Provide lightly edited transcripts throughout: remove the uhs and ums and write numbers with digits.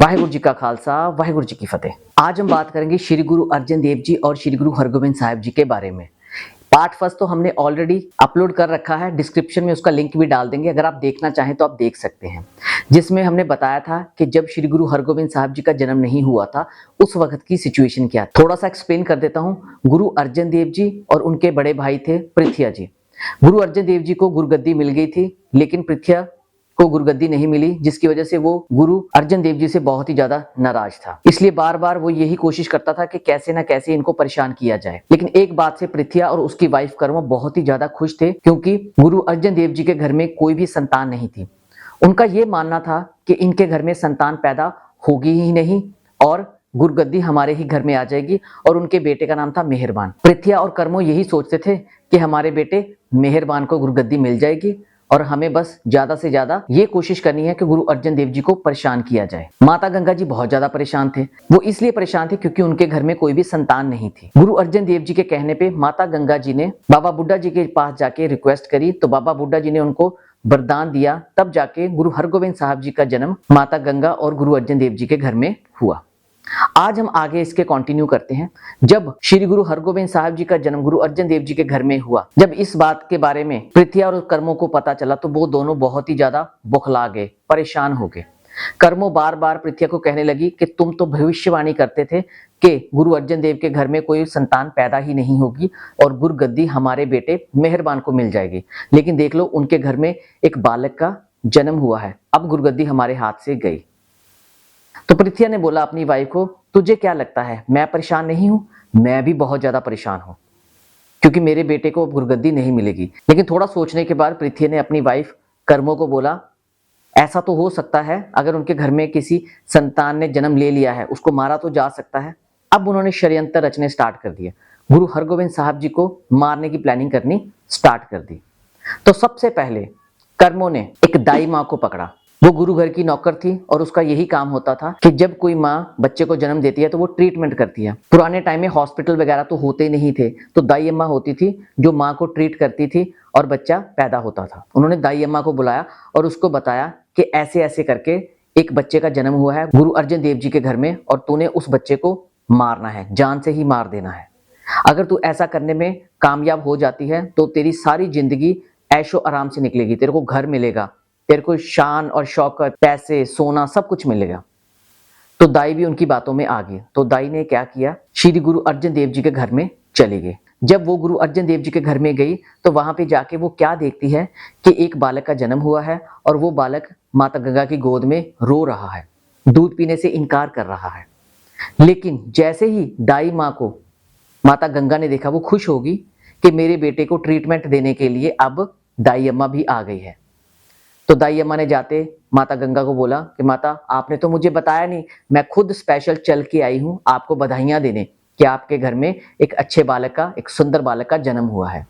वाहिगुरु जी का खालसा, वाहिगुरु जी की फतेह। आज हम बात करेंगे श्री गुरु अर्जन देव जी और श्री गुरु हरगोबिंद साहिब जी के बारे में। पार्ट फर्स्ट तो हमने ऑलरेडी अपलोड कर रखा है, डिस्क्रिप्शन में उसका लिंक भी डाल देंगे, अगर आप देखना चाहें तो आप देख सकते हैं। जिसमें हमने बताया था कि जब श्री गुरु हरगोबिंद साहिब जी का जन्म नहीं हुआ था, उस वक्त की सिचुएशन क्या थी। थोड़ा सा एक्सप्लेन कर देता हूँ। गुरु अर्जन देव जी और उनके बड़े भाई थे पृथ्या जी। गुरु अर्जन देव जी को गुरुगद्दी मिल गई थी, लेकिन पृथ्या को गुरुगद्दी नहीं मिली, जिसकी वजह से वो गुरु अर्जन देव जी से बहुत ही ज्यादा नाराज था। इसलिए बार बार वो यही कोशिश करता था कि कैसे ना कैसे इनको परेशान किया जाए। लेकिन एक बात से पृथ्या और उसकी वाइफ कर्म बहुत ही ज्यादा खुश थे, क्योंकि गुरु अर्जन देव जी के घर में कोई भी संतान नहीं थी। उनका ये मानना था कि इनके घर में संतान पैदा होगी ही नहीं और गुरुगद्दी हमारे ही घर में आ जाएगी, और उनके बेटे का नाम था मेहरबान। पृथ्या और कर्मो यही सोचते थे कि हमारे बेटे मेहरबान को गुरुगद्दी मिल जाएगी और हमें बस ज्यादा से ज्यादा ये कोशिश करनी है कि गुरु अर्जन देव जी को परेशान किया जाए। माता गंगा जी बहुत ज्यादा परेशान थे। वो इसलिए परेशान थे क्योंकि उनके घर में कोई भी संतान नहीं थी। गुरु अर्जन देव जी के कहने पे माता गंगा जी ने बाबा बुड्ढा जी के पास जाके रिक्वेस्ट करी, तो बाबा बुड्ढा जी ने उनको वरदान दिया। तब जाके गुरु हरगोबिंद साहब जी का जन्म माता गंगा और गुरु अर्जन देव जी के घर में हुआ। आज हम आगे इसके कंटिन्यू करते हैं। जब श्री गुरु हरगोबिंद साहब जी का जन्म गुरु अर्जन देव जी के घर में हुआ, जब इस बात के बारे में पृथ्या और कर्मों को पता चला, तो वो दोनों बहुत ही ज्यादा बौखला गए, परेशान हो गए। कर्मो बार बार पृथ्या को कहने लगी कि तुम तो भविष्यवाणी करते थे कि गुरु अर्जन देव के घर में कोई संतान पैदा ही नहीं होगी और गुरुगद्दी हमारे बेटे मेहरबान को मिल जाएगी, लेकिन देख लो उनके घर में एक बालक का जन्म हुआ है, अब गुरुगद्दी हमारे हाथ से गई। तो पृथ्या ने बोला अपनी वाइफ को, तुझे क्या लगता है मैं परेशान नहीं हूं? मैं भी बहुत ज्यादा परेशान हूं, क्योंकि मेरे बेटे को गुरुगद्दी नहीं मिलेगी। लेकिन थोड़ा सोचने के बाद पृथ्वी ने अपनी वाइफ कर्मो को बोला, ऐसा तो हो सकता है अगर उनके घर में किसी संतान ने जन्म ले लिया है, उसको मारा तो जा सकता है। अब उन्होंने षड्यंत्र रचने स्टार्ट कर दिए, गुरु हरगोबिंद साहब जी को मारने की प्लानिंग करनी स्टार्ट कर दी। तो सबसे पहले कर्मो ने एक दाई माँ को पकड़ा। वो गुरु घर की नौकर थी और उसका यही काम होता था कि जब कोई माँ बच्चे को जन्म देती है तो वो ट्रीटमेंट करती है। पुराने टाइम में हॉस्पिटल वगैरह तो होते नहीं थे, तो दाई अम्मा होती थी जो माँ को ट्रीट करती थी और बच्चा पैदा होता था। उन्होंने दाई अम्मा को बुलाया और उसको बताया कि ऐसे ऐसे करके एक बच्चे का जन्म हुआ है गुरु अर्जन देव जी के घर में, और तूने उस बच्चे को मारना है, जान से ही मार देना है। अगर तू ऐसा करने में कामयाब हो जाती है तो तेरी सारी जिंदगी ऐशो आराम से निकलेगी, तेरे को घर मिलेगा, तेरे को शान और शौकत, पैसे, सोना सब कुछ मिलेगा। तो दाई भी उनकी बातों में आ गई। तो दाई ने क्या किया, श्री गुरु अर्जन देव जी के घर में चली गई। जब वो गुरु अर्जन देव जी के घर में गई तो वहां पे जाके वो क्या देखती है कि एक बालक का जन्म हुआ है और वो बालक माता गंगा की गोद में रो रहा है, दूध पीने से इनकार कर रहा है। लेकिन जैसे ही दाई माँ को माता गंगा ने देखा, वो खुश होगी कि मेरे बेटे को ट्रीटमेंट देने के लिए अब दाई अम्मा भी आ गई है। तो दाई अम्मा ने जाते माता गंगा को बोला कि माता आपने तो मुझे बताया नहीं, मैं खुद स्पेशल चल के आई हूं आपको बधाइयां देने कि आपके घर में एक अच्छे बालक का, एक सुंदर बालक का जन्म हुआ है।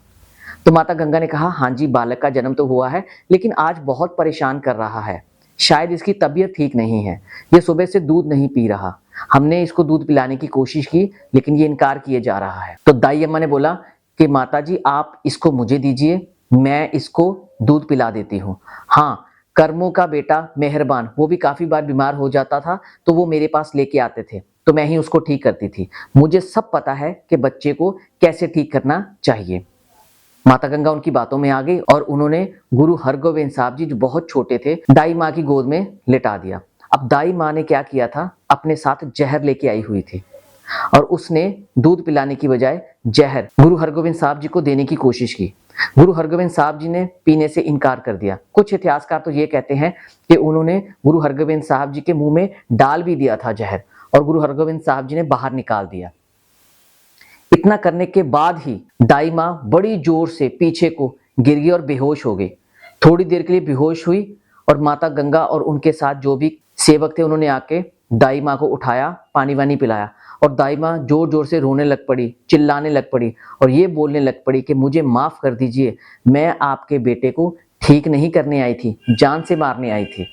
तो माता गंगा ने कहा, हाँ जी बालक का जन्म तो हुआ है, लेकिन आज बहुत परेशान कर रहा है, शायद इसकी तबीयत ठीक नहीं है, ये सुबह से दूध नहीं पी रहा, हमने इसको दूध पिलाने की कोशिश की लेकिन ये इनकार किए जा रहा है। तो दाई अम्मा ने बोला कि माता जी आप इसको मुझे दीजिए, मैं इसको दूध पिला देती हूँ। हाँ, कर्मों का बेटा मेहरबान वो भी काफी बार बीमार हो जाता था, तो वो मेरे पास लेके आते थे, तो मैं ही उसको ठीक करती थी, मुझे सब पता है कि बच्चे को कैसे ठीक करना चाहिए। माता गंगा उनकी बातों में आ गई और उन्होंने गुरु हरगोबिंद साहब जी जो बहुत छोटे थे दाई माँ की गोद में लिटा दिया। अब दाई माँ ने क्या किया था, अपने साथ जहर लेके आई हुई थी और उसने दूध पिलाने की बजाय जहर गुरु हरगोबिंद साहब जी को देने की कोशिश की। गुरु हरगोबिंद साहब जी ने पीने से इनकार कर दिया। कुछ इतिहासकार तो ये कहते हैं कि उन्होंने गुरु हरगोबिंद साहब जी के मुंह में डाल भी दिया था जहर, और गुरु हरगोबिंद साहब जी ने बाहर निकाल दिया। इतना करने के बाद ही दाई माँ बड़ी जोर से पीछे को गिर गई और बेहोश हो गई। थोड़ी देर के लिए बेहोश हुई और माता गंगा और उनके साथ जो भी सेवक थे उन्होंने आके दाई माँ को उठाया, पानी वानी पिलाया, और दाई माँ जोर जोर से रोने लग पड़ी, चिल्लाने लग पड़ी और ये बोलने लग पड़ी कि मुझे माफ कर दीजिए, मैं आपके बेटे को ठीक नहीं करने आई थी, जान से मारने आई थी।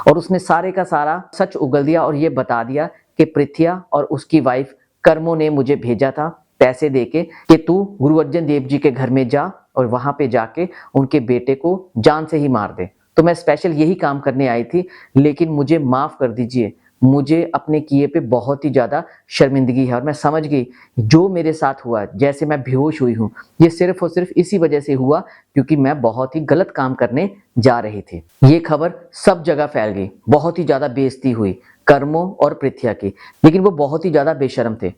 और उसने सारे का सारा सच उगल दिया और ये बता दिया कि पृथ्या और उसकी वाइफ कर्मो ने मुझे भेजा था पैसे देके कि तू गुरु अर्जन देव जी के घर में जा और वहां पे जाके उनके बेटे को जान से ही मार दे। तो मैं स्पेशल यही काम करने आई थी, लेकिन मुझे माफ कर दीजिए, मुझे अपने किए पे बहुत ही ज़्यादा शर्मिंदगी है और मैं समझ गई जो मेरे साथ हुआ, जैसे मैं बेहोश हुई हूँ, ये सिर्फ और सिर्फ इसी वजह से हुआ क्योंकि मैं बहुत ही गलत काम करने जा रही थी। ये खबर सब जगह फैल गई, बहुत ही ज़्यादा बेइज्जती हुई कर्मों और पृथ्या की, लेकिन वो बहुत ही ज़्यादा बेशर्म थे।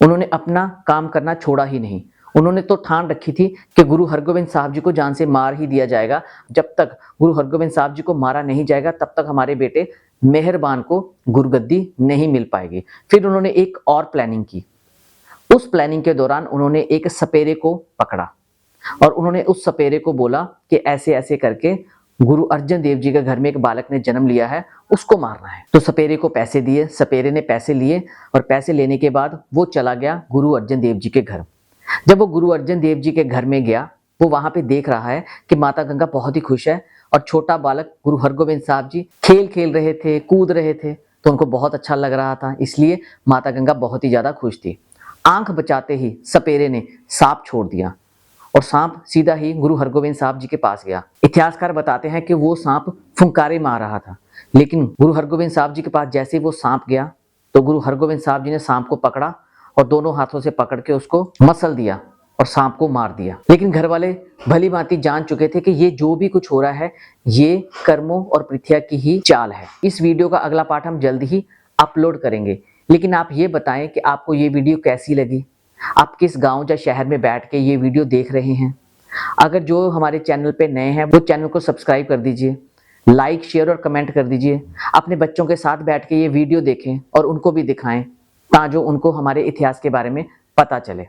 उन्होंने अपना काम करना छोड़ा ही नहीं। उन्होंने तो ठान रखी थी कि गुरु हरगोविंद साहब जी को जान से मार ही दिया जाएगा। जब तक गुरु हरगोविंद साहब जी को मारा नहीं जाएगा तब तक हमारे बेटे मेहरबान को गुरुगद्दी नहीं मिल पाएगी। फिर उन्होंने एक और प्लानिंग की। उस प्लानिंग के दौरान उन्होंने एक सपेरे को पकड़ा और उन्होंने उस सपेरे को बोला कि ऐसे ऐसे करके गुरु अर्जन देव जी के घर में एक बालक ने जन्म लिया है, उसको मारना है। तो सपेरे को पैसे दिए, सपेरे ने पैसे लिए और पैसे लेने के बाद वो चला गया गुरु अर्जन देव जी के घर। जब वो गुरु अर्जन देव जी के घर में गया, वो वहां पे देख रहा है कि माता गंगा बहुत ही खुश है और छोटा बालक गुरु हरगोविंद साहब जी खेल खेल रहे थे, कूद रहे थे, तो उनको बहुत अच्छा लग रहा था, इसलिए माता गंगा बहुत ही ज्यादा खुश थी। आंख बचाते ही सपेरे ने सांप छोड़ दिया और सांप सीधा ही गुरु हरगोविंद साहब जी के पास गया। इतिहासकार बताते हैं कि वो सांप फुंकारे मार रहा था, लेकिन गुरु हरगोविंद साहब जी के पास जैसे ही वो सांप गया तो गुरु हरगोविंद साहब जी ने सांप को पकड़ा और दोनों हाथों से पकड़ के उसको मसल दिया और सांप को मार दिया। लेकिन घर वाले भली भांति जान चुके थे कि ये जो भी कुछ हो रहा है ये कर्मों और पृथ्या की ही चाल है। इस वीडियो का अगला पार्ट हम जल्द ही अपलोड करेंगे, लेकिन आप ये बताएं कि आपको ये वीडियो कैसी लगी। आप किस गांव या शहर में बैठ के ये वीडियो देख रहे हैं। अगर जो हमारे चैनल पे नए हैं वो चैनल को सब्सक्राइब कर दीजिए, लाइक शेयर और कमेंट कर दीजिए। अपने बच्चों के साथ बैठ के ये वीडियो देखें और उनको भी दिखाएं ताकि उनको हमारे इतिहास के बारे में पता चले।